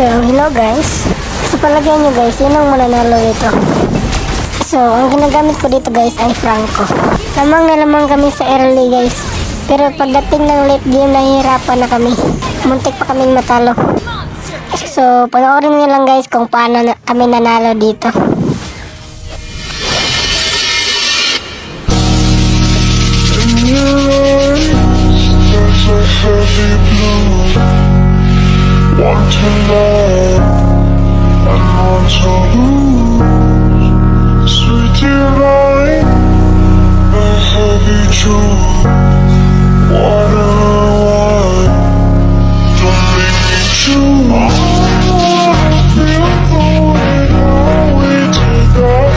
So, hello guys. So, palagay nyo guys, yun ang mananalo dito. So, ang ginagamit ko dito guys ay Franco. Lamang na lamang kami sa early guys. Pero pagdating ng late game, nahihirapan na kami. Muntik pa kaming matalo. So, panoorin nyo lang guys kung paano kami nanalo dito. Want to love and want to lose. Sweet delight, a heavy truth. Water wine, don't make me choose. I feel going away to the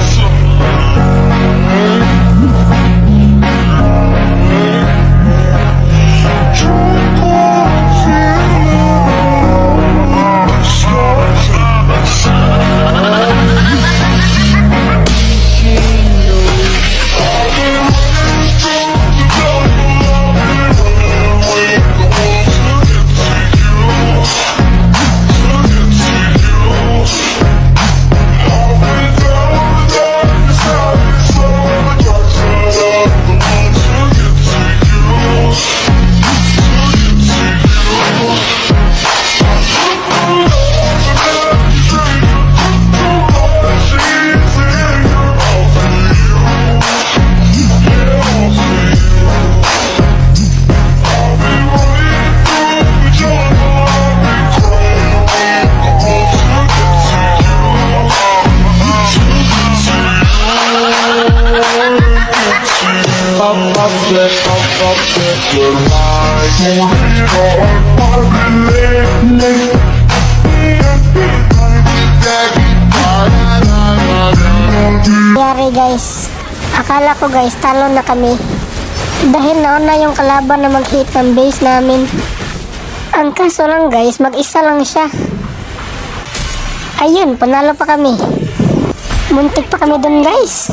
Yari guys, akala ko guys talo na kami dahil nauna yung kalaban na mag-hit ng base namin. Ang kaso lang guys, mag-isa lang siya. Ayun, panalo pa kami. Muntik pa kami dun guys.